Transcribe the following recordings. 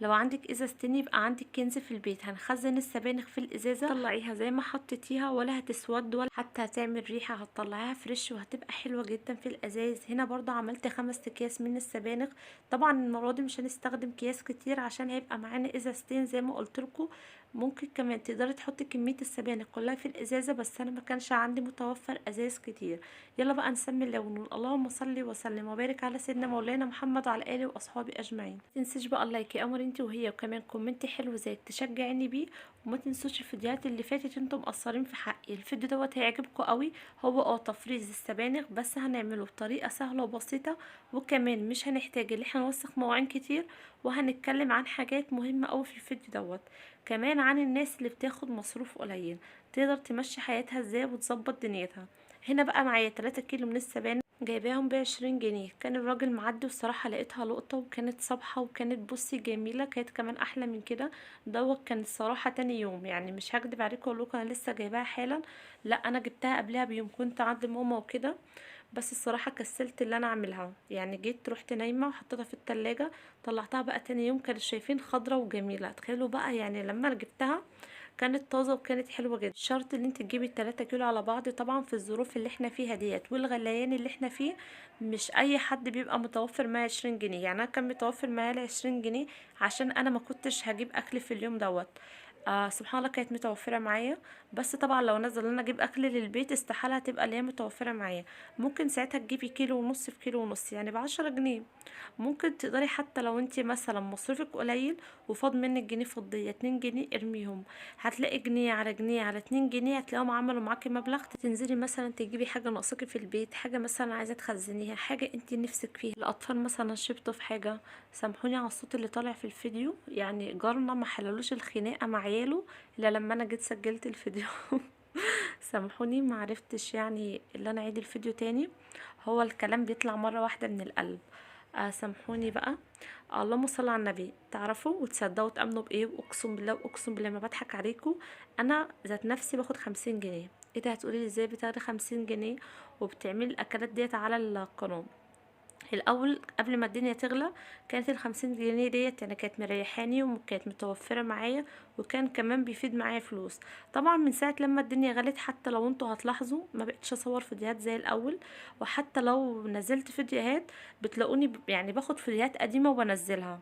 لو عندك ازازتين يبقى عندك كنز في البيت. هنخزن السبانخ في الازازه، طلعيها زي ما حطيتيها ولا هتسود ولا حتى هتعمل ريحه، هتطلعيها فريش وهتبقى حلوه جدا في الازاز. هنا برضو عملت 5 اكياس من السبانخ. طبعا المره دي مش هنستخدم اكياس كتير عشان هيبقى معانا ازازتين زي ما قلت لكم. ممكن كمان تقدري تحطي كميه السبانخ كلها في الازازه، بس انا ما كانش عندي متوفر ازاز كتير. يلا بقى نسمي الله ونقول اللهم صل وسلم وبارك على سيدنا مولانا محمد وعلى اله واصحابه اجمعين. ما تنسيش بقى اللايك يا قمر انت وهي، وكمان كومنت حلو زيك تشجعني بيه. وما تنسوش الفيديوهات اللي فاتت، انتم مقصرين في حقي. الفيديو دوت هيعجبكم قوي. هو تفريز السبانخ، بس هنعمله بطريقه سهله وبسيطه، وكمان مش هنحتاج ان احنا نوسخ مواعين كتير. وهنتكلم عن حاجات مهمه قوي في الفيديو دوت، كمان عن الناس اللي بتاخد مصروف قليل تقدر تمشي حياتها ازاي وتظبط دنيتها. هنا بقى معايا 3 كيلو من السبانخ، جايباهم ب20 جنيه. كان الراجل معدي والصراحة لقيتها لقطة وكانت صبحة وكانت بصي جميلة، كانت كمان احلى من كده. دوت كان الصراحة تاني يوم، يعني مش هكدب عليكم اقول لكم انا لسه جايباها حالا، لا انا جبتها قبلها بيوم، كنت عند ماما وكده. بس الصراحة كسلت اللي انا اعملها، يعني جيت رحت نايمة وحطيتها في التلاجة. طلعتها بقى تاني يوم كانوا شايفين خضرة وجميلة. تخيلوا بقى يعني لما انا جبتها كانت طازه وكانت حلوه جدا. شرط ان انت تجيبي 3 كيلو على بعض، طبعا في الظروف اللي احنا فيها ديت والغليان اللي احنا فيه مش اي حد بيبقى متوفر معاه 20 جنيه. يعني انا كان متوفر معايا 20 جنيه عشان انا ما كنتش هجيب اكل في اليوم دوت. سبحان الله كانت متوفره معايا. بس طبعا لو نزل انا اجيب اكل للبيت استحاله هتبقى اللي هي متوفره معايا. ممكن ساعتها تجيبي كيلو ونص في كيلو ونص، يعني ب10 جنيه. ممكن تقدري حتى لو انت مثلا مصروفك قليل وفاض منك جنيه فضيه 2 جنيه ارميهم، هتلاقي جنيه على جنيه على 2 جنيه هتلاقيهم عملوا معاكي مبلغ. تنزلي مثلا تجيبي حاجه ناقصاكي في البيت، حاجه مثلا عايزه تخزنيها، حاجه انت نفسك فيها. الاطفال مثلا شبطوا في حاجه، سامحوني على الصوت اللي طالع في الفيديو، يعني جارنا ما حللوش الخناقه مع عياله الا لما انا جيت سجلت الفيديو. سامحوني ما عرفتش يعني اللي انا اعيد الفيديو تاني، هو الكلام بيطلع مره واحده من القلب. سامحوني بقى. اللهم صل على النبي. تعرفوا وتصدقوا وتامنوا بايه؟ واقسم بالله واقسم بالله ما بضحك عليكم، انا ذات نفسي باخد 50 جنيه. ايه ده؟ هتقولي لي ازاي بتاخدي 50 جنيه وبتعملي الاكلات ديت على القناه؟ الاول قبل ما الدنيا تغلى كانت ال50 جنيه ديت يعني كانت مريحاني وكانت متوفره معايا، وكان كمان بيفيد معايا فلوس. طبعا من ساعه لما الدنيا غلت، حتى لو انتوا هتلاحظوا ما بقتش اصور فيديوهات زي الاول، وحتى لو نزلت فيديوهات بتلاقوني يعني باخد فيديوهات قديمه وبنزلها.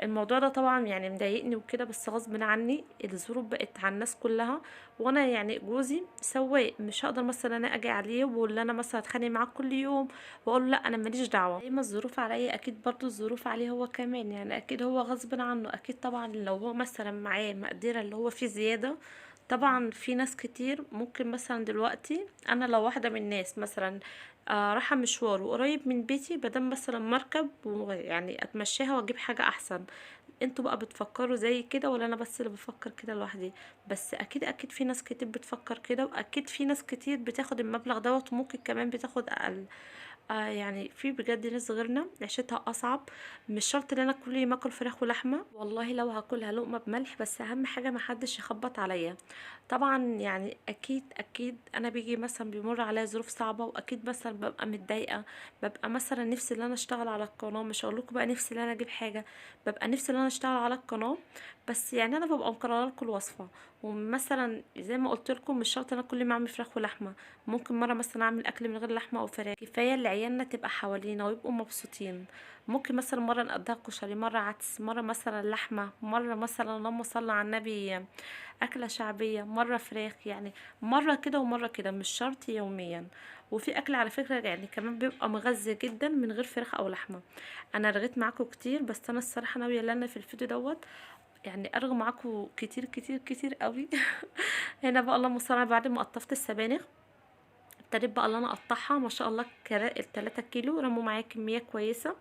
الموضوع ده طبعا يعني مضايقني وكده، بس غصب عني الظروف بقت على الناس كلها. وانا يعني جوزي سواق، مش هقدر مثلا انا اجي عليه واقول انا مثلا اتخانق معاه كل يوم واقول له لا انا ماليش دعوه. زي ما الظروف عليا اكيد برضو الظروف عليه هو كمان، يعني اكيد هو غصب عنه. اكيد طبعا لو هو مثلا معاه مقدره اللي هو فيه زياده. طبعا في ناس كتير ممكن مثلا دلوقتي انا لو واحده من الناس مثلا رايحه مشوار وقريب من بيتي، بدل مثلا مركب ويعني اتمشاها واجيب حاجه احسن. انتوا بقى بتفكروا زي كده ولا انا بس اللي بفكر كده لوحدي؟ بس اكيد في ناس كتير بتفكر كده، واكيد في ناس كتير بتاخد المبلغ دوت وممكن كمان بتاخد اقل. يعني في بجد ناس غيرنا عيشتها اصعب. مش شرط ان انا كل يوم اكل فراخ ولحمه، والله لو هاكلها لقمه بملح، بس اهم حاجه ما حدش يخبط عليا. طبعا يعني اكيد انا بيجي مثلا بيمر عليا ظروف صعبه، واكيد مثلا ببقى متضايقه. ببقى مثلا نفسي ان انا اشتغل على القناه، مش هقول لكم بقى نفسي ان انا اجيب حاجه، ببقى نفسي ان انا اشتغل على القناه. بس يعني انا ببقى مقرره لكم الوصفه، ومثلا زي ما قلت لكم مش شرط انا كل يوم اعمل فراخ ولحمه. ممكن مره مثلا اعمل اكل من غير لحمه او فراخ، كفايه اللي عيالنا تبقى حوالينا ويبقوا مبسوطين. ممكن مثلا مره نقضيها كشري، مره عدس، مره مثلا لحمه، مره مثلا اللهم صل على النبي أكلة شعبية، مرة فراخ، يعني مرة كده ومرة كده، مش شرط يوميا. وفي أكل على فكرة يعني كمان بيبقى مغذي جدا من غير فراخ أو لحمة. أنا رغيت معاكم كتير، بس أنا الصراحة ناوية لنا في الفيديو دوت يعني أرغي معاكم كتير كتير كتير قوي. هنا بقى اللهم صل على بعد ما قطفت السبانخ ابتديت بقى اللي انا اقطعها. ما شاء الله ال3 كيلو رموا معايا كميه كويسه.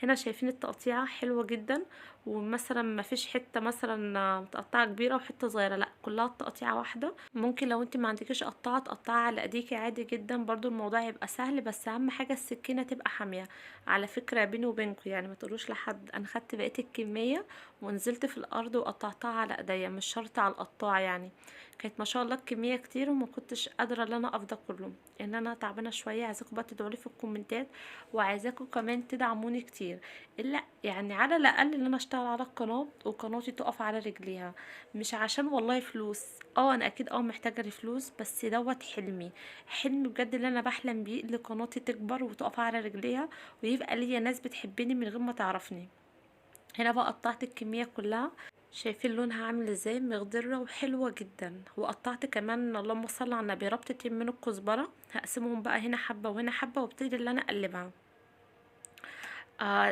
هنا شايفين التقطيعه حلوه جدا، ومثلا ما فيش حته مثلا متقطعه كبيره وحته صغيره، لا كلها تقطيعه واحده. ممكن لو انت ما عندكيش قطعه تقطعها على ايديكي عادي جدا، برضو الموضوع هيبقى سهل، بس اهم حاجه السكينه تبقى حاميه. على فكره بيني وبينكم يعني ما تقولوش لحد، انا خدت بقيه الكميه ونزلت في الارض وقطعتها على ايديا، مش شرط على القطاعه يعني. كانت ما شاء الله الكميه كتير وما كنتش قادره ان انا افضل كله، ان انا تعبانه شويه. عايزاكم بقى تدعوا لي في الكومنتات، وعايزاكم كمان تدعموني كتير. الا يعني على الاقل ان انا اشتغل على القناه وقناتي تقف على رجليها، مش عشان والله فلوس. انا اكيد محتاجه لفلوس، بس دوت حلمي. حلمي بجد اللي انا بحلم بيه، ان قناتي تكبر وتقف على رجليها، ويبقى ليا ناس بتحبني من غير ما تعرفني. هنا بقى قطعت الكميه كلها. شايفين لونها عامل ازاي؟ مخضره وحلوه جدا. وقطعت كمان، اللهم صل على النبي، ربطتين من الكزبره. هقسمهم بقى هنا حبه وهنا حبه، وابتدي اللي انا اقلبها.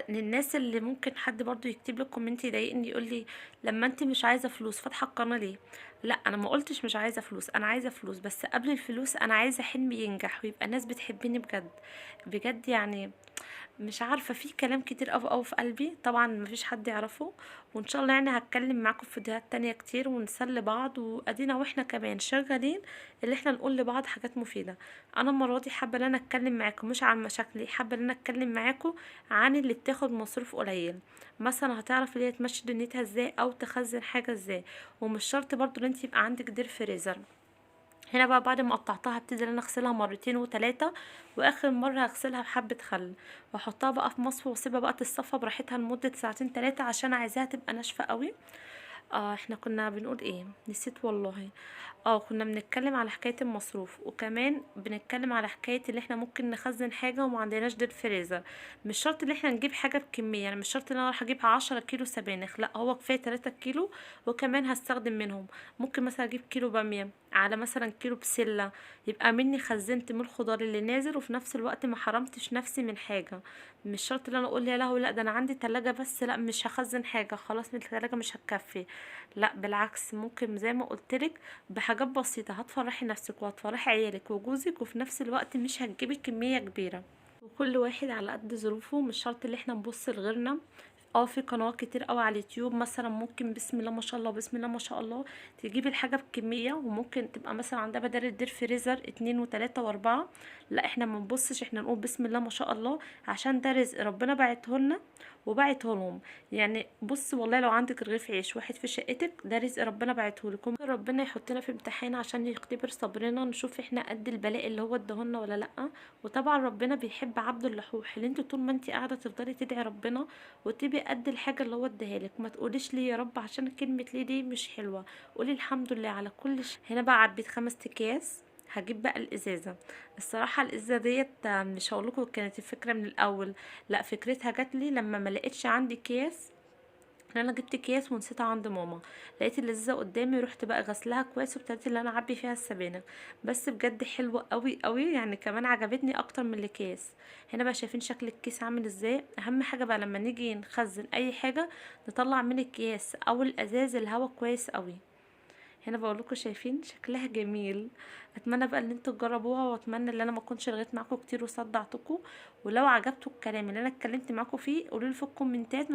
للناس اللي ممكن حد برضو يكتب لك كومنت يضايقني، يقول لي لما انت مش عايزه فلوس فاتحه القناه ليه؟ لا، انا ما قلتش مش عايزه فلوس، انا عايزه فلوس، بس قبل الفلوس انا عايزه حلمي ينجح ويبقى ناس بتحبني بجد. بجد يعني. مش عارفه، في كلام كتير قوي قوي في قلبي، طبعا مفيش حد يعرفه. وان شاء الله يعني هتكلم معاكم في فيديوهات تانية كتير، ونسلي بعض، وادينا واحنا كمان شغالين اللي احنا نقول لبعض حاجات مفيده. انا المره دي حابه ان انا اتكلم معاكم مش عن مشاكلي، حابه ان انا اتكلم معاكم عن اللي بتاخد مصروف قليل. مثلا هتعرف اللي هي تمشي دنيتها ازاي، او تخزن حاجه ازاي. ومش شرط برضو ان انت يبقى عندك دير فريزر. هنا بقى بعد ما قطعتها هبتدي ان انا اغسلها مرتين وتلاتة. واخر مره هغسلها بحبه خل، واحطها بقى في مصفى، واسيبها بقى تتصفى براحتها لمده ساعتين تلاتة، عشان عايزاها تبقى ناشفه قوي. احنا كنا بنقول ايه؟ نسيت والله. كنا بنتكلم على حكاية المصروف، وكمان بنتكلم على حكاية اللي احنا ممكن نخزن حاجة وما عندناش دير فريزر. مش شرط ان احنا نجيب حاجة بكمية، يعني مش شرط ان انا راح اجيب 10 كيلو سبانخ، لا هو كفاية 3 كيلو. وكمان هستخدم منهم. ممكن مثلا اجيب كيلو بامية، على مثلا كيلو بسلة. يبقى مني خزنت من الخضار اللي نازل، وفي نفس الوقت ما حرمتش نفسي من حاجة. مش شرط ان انا اقول يا لهوي لا ده انا عندي تلاجة بس، لا مش هخزن حاجة خلاص من التلاجة مش هتكفي. لا بالعكس، ممكن زي ما قلتلك بحاجات بسيطة هتفرحي نفسك وهتفرحي عيالك وجوزك، وفي نفس الوقت مش هتجيبي كمية كبيرة. وكل واحد على قد ظروفه، مش شرط اللي احنا نبص لغيرنا. في قنوات كتير قوي على اليوتيوب مثلا، ممكن بسم الله ما شاء الله بسم الله ما شاء الله تجيبي الحاجة بكمية، وممكن تبقى مثلا عندها بدل الدير فريزر 2 و3 و4. لا احنا ما نبصش، احنا نقول بسم الله ما شاء الله، عشان ده رزق ربنا بعته لنا وبعته لهم. يعني بص والله لو عندك رغيف عيش واحد في شقتك، ده رزق ربنا بعته لكم. ربنا يحطنا في امتحان عشان يختبر صبرنا، نشوف احنا قد البلاء اللي هو اداهولنا ولا لا. وطبعا ربنا بيحب عبد اللحوح، اللي انت طول ما انت قاعده تفضلي تدعي ربنا وتبقي قد الحاجه اللي هو اداها لك. ما تقوليش ليه يا رب، عشان كلمه ليه دي مش حلوه. قولي الحمد لله على كل شيء. هنا بقى عبيت 5 اكياس. هجيب بقى الازازه. الصراحه الازازه ديت مش هقولكوا كانت الفكره من الاول. لا، فكرتها جات لي لما ما لقيتش عندي اكياس. انا جبت اكياس ونسيتها عند ماما. لقيت اللذيذه قدامي، رحت بقى غسلها كويس، وابتديت اللي انا اعبي فيها السبانخ. بس بجد حلوه قوي قوي، يعني كمان عجبتني اكتر من الاكياس. هنا بقى شايفين شكل الكيس عامل ازاي؟ اهم حاجه بقى لما نيجي نخزن اي حاجه، نطلع من الكياس او الازاز الهواء كويس قوي. هنا بقول لكم شايفين شكلها جميل. اتمنى بقى ان انتوا تجربوها، واتمنى ان انا ما اكونش لغيت معاكم كتير وصدعتكم. ولو عجبتوا الكلام اللي انا اتكلمت معاكم فيه، قولوا لي في الكومنتات.